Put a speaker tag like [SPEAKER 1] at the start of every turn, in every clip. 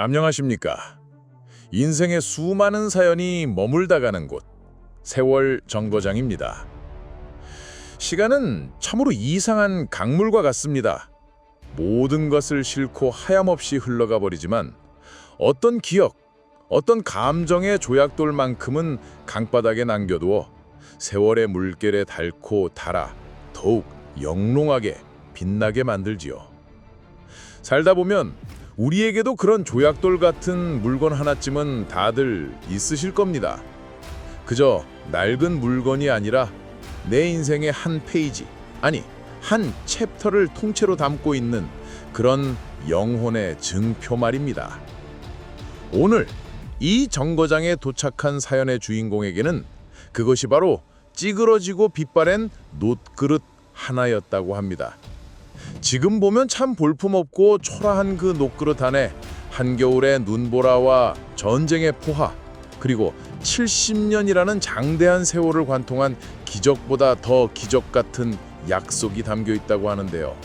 [SPEAKER 1] 안녕하십니까. 인생의 수많은 사연이 머물다 가는 곳, 세월 정거장입니다. 시간은 참으로 이상한 강물과 같습니다. 모든 것을 싣고 하염없이 흘러가 버리지만 어떤 기억, 어떤 감정의 조약돌만큼은 강바닥에 남겨두어 세월의 물결에 닳고 닳아 더욱 영롱하게 빛나게 만들지요. 살다 보면 우리에게도 그런 조약돌 같은 물건 하나쯤은 다들 있으실 겁니다. 그저 낡은 물건이 아니라 내 인생의 한 페이지, 아니 한 챕터를 통째로 담고 있는 그런 영혼의 증표 말입니다. 오늘 이 정거장에 도착한 사연의 주인공에게는 그것이 바로 찌그러지고 빛바랜 놋그릇 하나였다고 합니다. 지금 보면 참 볼품없고 초라한 그 놋그릇 안에 한겨울의 눈보라와 전쟁의 포화, 그리고 70년이라는 장대한 세월을 관통한 기적보다 더 기적 같은 약속이 담겨 있다고 하는데요.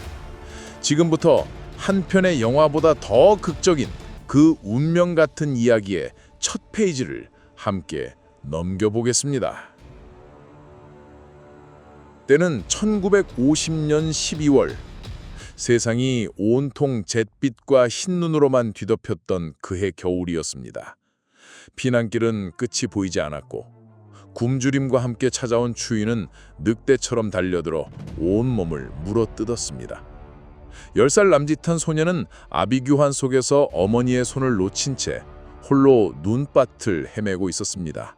[SPEAKER 1] 지금부터 한 편의 영화보다 더 극적인 그 운명 같은 이야기의 첫 페이지를 함께 넘겨보겠습니다. 때는 1950년 12월. 세상이 온통 잿빛과 흰눈으로만 뒤덮였던 그해 겨울이었습니다. 피난길은 끝이 보이지 않았고 굶주림과 함께 찾아온 추위는 늑대처럼 달려들어 온몸을 물어뜯었습니다. 10살 남짓한 소녀는 아비규환 속에서 어머니의 손을 놓친 채 홀로 눈밭을 헤매고 있었습니다.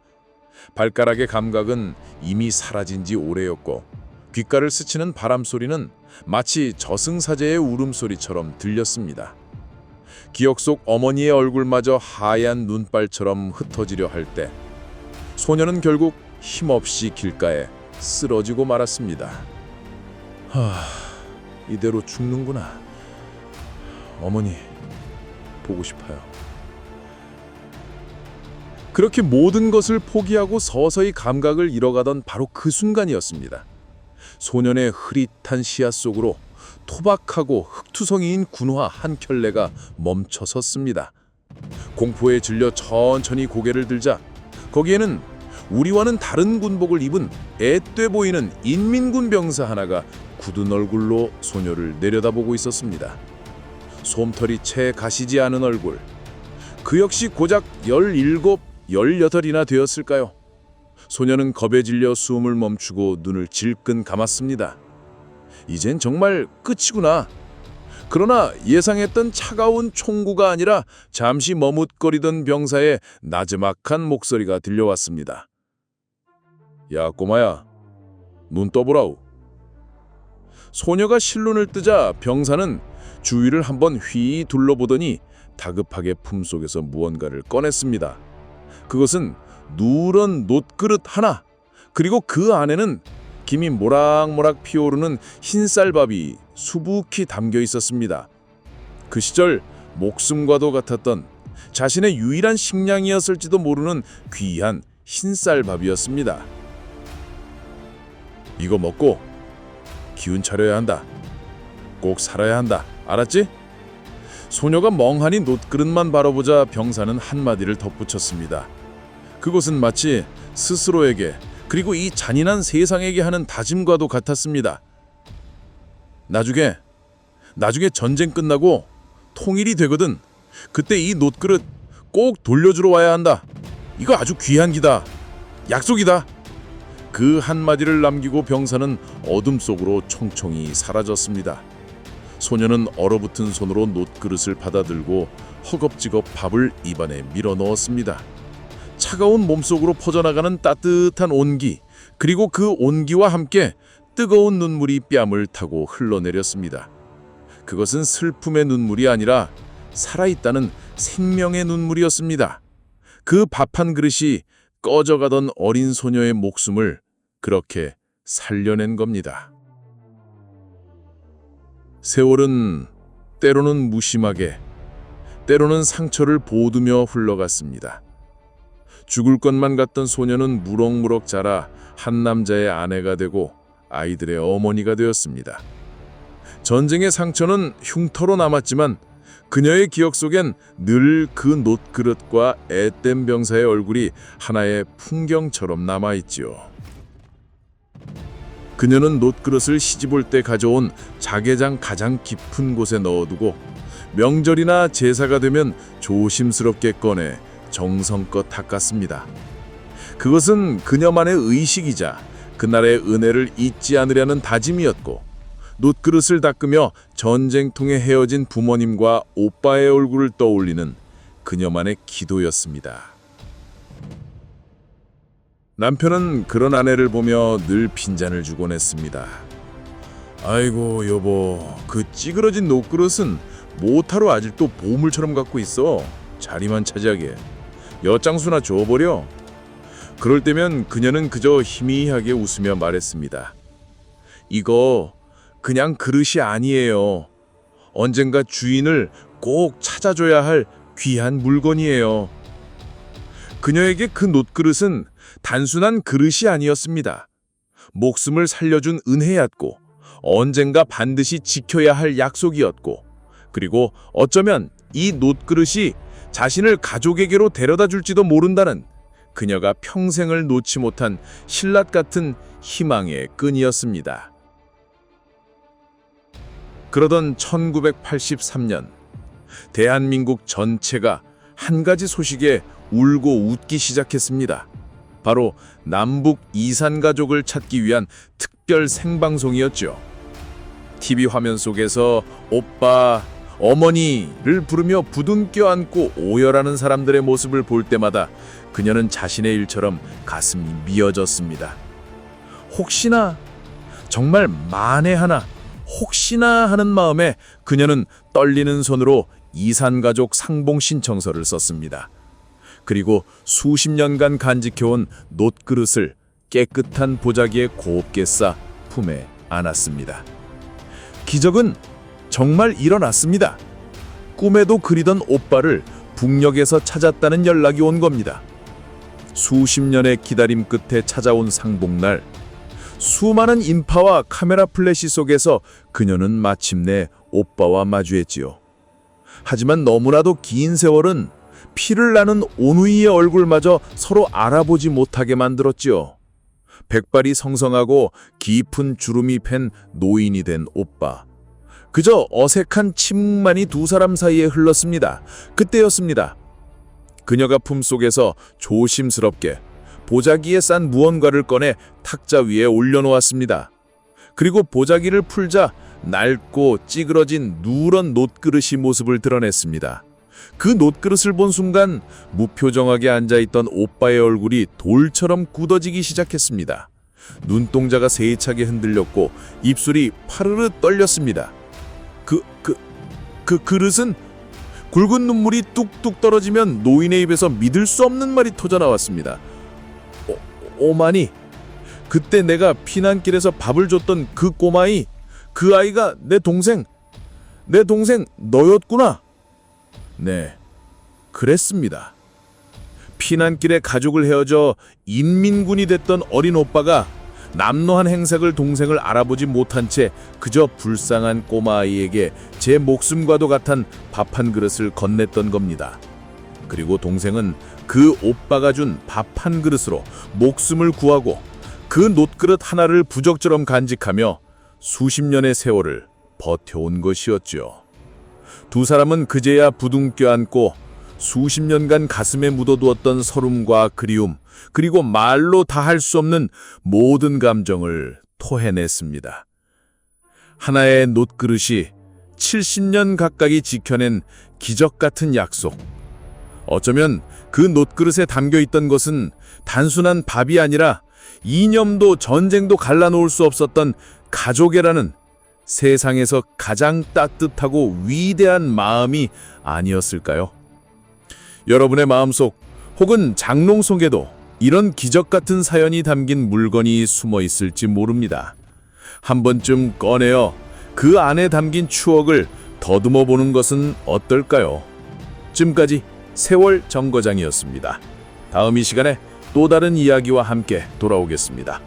[SPEAKER 1] 발가락의 감각은 이미 사라진 지 오래였고 귓가를 스치는 바람 소리는 마치 저승사자의 울음소리처럼 들렸습니다. 기억 속 어머니의 얼굴마저 하얀 눈발처럼 흩어지려 할 때 소녀는 결국 힘없이 길가에 쓰러지고 말았습니다. 이대로 죽는구나. 어머니, 보고 싶어요. 그렇게 모든 것을 포기하고 서서히 감각을 잃어가던 바로 그 순간이었습니다. 소년의 흐릿한 시야 속으로 토박하고 흑투성이인 군화 한 켤레가 멈춰 섰습니다. 공포에 질려 천천히 고개를 들자 거기에는 우리와는 다른 군복을 입은 앳돼 보이는 인민군 병사 하나가 굳은 얼굴로 소녀를 내려다보고 있었습니다. 솜털이 채 가시지 않은 얼굴. 그 역시 고작 17, 18이나 되었을까요? 소녀는 겁에 질려 숨을 멈추고 눈을 질끈 감았습니다. 이젠 정말 끝이구나. 그러나 예상했던 차가운 총구가 아니라 잠시 머뭇거리던 병사의 나지막한 목소리가 들려왔습니다. 야, 꼬마야, 눈 떠보라우. 소녀가 실눈을 뜨자 병사는 주위를 한번 휘 둘러보더니 다급하게 품속에서 무언가를 꺼냈습니다. 그것은 누런 놋그릇 하나, 그리고 그 안에는 김이 모락모락 피어오르는 흰쌀밥이 수북히 담겨 있었습니다. 그 시절 목숨과도 같았던 자신의 유일한 식량이었을지도 모르는 귀한 흰쌀밥이었습니다. 이거 먹고 기운 차려야 한다. 꼭 살아야 한다. 알았지? 소녀가 멍하니 놋그릇만 바라보자 병사는 한마디를 덧붙였습니다. 그것은 마치 스스로에게 그리고 이 잔인한 세상에게 하는 다짐과도 같았습니다. 나중에 전쟁 끝나고 통일이 되거든. 그때 이 놋그릇 꼭 돌려주러 와야 한다. 이거 아주 귀한 기다. 약속이다. 그 한마디를 남기고 병사는 어둠 속으로 총총히 사라졌습니다. 소녀는 얼어붙은 손으로 놋그릇을 받아들고 허겁지겁 밥을 입안에 밀어 넣었습니다. 차가운 몸속으로 퍼져나가는 따뜻한 온기, 그리고 그 온기와 함께 뜨거운 눈물이 뺨을 타고 흘러내렸습니다. 그것은 슬픔의 눈물이 아니라 살아있다는 생명의 눈물이었습니다. 그 밥 한 그릇이 꺼져가던 어린 소녀의 목숨을 그렇게 살려낸 겁니다. 세월은 때로는 무심하게, 때로는 상처를 보두며 흘러갔습니다. 죽을 것만 같던 소녀는 무럭무럭 자라 한 남자의 아내가 되고 아이들의 어머니가 되었습니다. 전쟁의 상처는 흉터로 남았지만 그녀의 기억 속엔 늘 그 놋그릇과 앳된 병사의 얼굴이 하나의 풍경처럼 남아있지요. 그녀는 놋그릇을 시집올 때 가져온 자개장 가장 깊은 곳에 넣어두고 명절이나 제사가 되면 조심스럽게 꺼내 정성껏 닦았습니다. 그것은 그녀만의 의식이자 그날의 은혜를 잊지 않으려는 다짐이었고, 놋그릇을 닦으며 전쟁통에 헤어진 부모님과 오빠의 얼굴을 떠올리는 그녀만의 기도였습니다. 남편은 그런 아내를 보며 늘 빈잔을 주곤 했습니다. 아이고 여보, 그 찌그러진 놋그릇은 모타로 아직도 보물처럼 갖고 있어. 자리만 차지하게. 엿장수나 줘버려. 그럴 때면 그녀는 그저 희미하게 웃으며 말했습니다. 이거 그냥 그릇이 아니에요. 언젠가 주인을 꼭 찾아줘야 할 귀한 물건이에요. 그녀에게 그 놋그릇은 단순한 그릇이 아니었습니다. 목숨을 살려준 은혜였고, 언젠가 반드시 지켜야 할 약속이었고, 그리고 어쩌면 이 놋그릇이 자신을 가족에게로 데려다 줄지도 모른다는 그녀가 평생을 놓지 못한 신라 같은 희망의 끈이었습니다. 그러던 1983년, 대한민국 전체가 한 가지 소식에 울고 웃기 시작했습니다. 바로 남북 이산 가족을 찾기 위한 특별 생방송이었죠. TV 화면 속에서 오빠, 어머니를 부르며 부둥켜 안고 오열하는 사람들의 모습을 볼 때마다 그녀는 자신의 일처럼 가슴이 미어졌습니다. 혹시나, 정말 만에 하나, 혹시나 하는 마음에 그녀는 떨리는 손으로 이산가족 상봉 신청서를 썼습니다. 그리고 수십 년간 간직해온 놋그릇을 깨끗한 보자기에 곱게 싸 품에 안았습니다. 기적은 정말 일어났습니다. 꿈에도 그리던 오빠를 북녘에서 찾았다는 연락이 온 겁니다. 수십 년의 기다림 끝에 찾아온 상봉날, 수많은 인파와 카메라 플래시 속에서 그녀는 마침내 오빠와 마주했지요. 하지만 너무나도 긴 세월은 피를 나는 오누이의 얼굴마저 서로 알아보지 못하게 만들었지요. 백발이 성성하고 깊은 주름이 팬 노인이 된 오빠. 그저 어색한 침묵만이 두 사람 사이에 흘렀습니다. 그때였습니다. 그녀가 품속에서 조심스럽게 보자기에 싼 무언가를 꺼내 탁자 위에 올려놓았습니다. 그리고 보자기를 풀자 낡고 찌그러진 누런 놋그릇이 모습을 드러냈습니다. 그 놋그릇을 본 순간 무표정하게 앉아있던 오빠의 얼굴이 돌처럼 굳어지기 시작했습니다. 눈동자가 세차게 흔들렸고 입술이 파르르 떨렸습니다. 그 그릇은 굵은 눈물이 뚝뚝 떨어지면 노인의 입에서 믿을 수 없는 말이 터져나왔습니다. 오마니, 그때 내가 피난길에서 밥을 줬던 그 꼬마이, 그 아이가 내 동생 너였구나. 네, 그랬습니다. 피난길에 가족을 헤어져 인민군이 됐던 어린 오빠가 남노한 행색을 동생을 알아보지 못한 채 그저 불쌍한 꼬마아이에게 제 목숨과도 같은 밥 한 그릇을 건넸던 겁니다. 그리고 동생은 그 오빠가 준 밥 한 그릇으로 목숨을 구하고 그 놋그릇 하나를 부적처럼 간직하며 수십 년의 세월을 버텨온 것이었죠. 두 사람은 그제야 부둥켜 안고 수십 년간 가슴에 묻어두었던 서름과 그리움, 그리고 말로 다 할 수 없는 모든 감정을 토해냈습니다. 하나의 놋그릇이 70년 가까이 지켜낸 기적 같은 약속. 어쩌면 그 놋그릇에 담겨있던 것은 단순한 밥이 아니라 이념도 전쟁도 갈라놓을 수 없었던 가족애라는 세상에서 가장 따뜻하고 위대한 마음이 아니었을까요? 여러분의 마음속 혹은 장롱 속에도 이런 기적 같은 사연이 담긴 물건이 숨어 있을지 모릅니다. 한 번쯤 꺼내어 그 안에 담긴 추억을 더듬어 보는 것은 어떨까요? 지금까지 세월 정거장이었습니다. 다음 이 시간에 또 다른 이야기와 함께 돌아오겠습니다.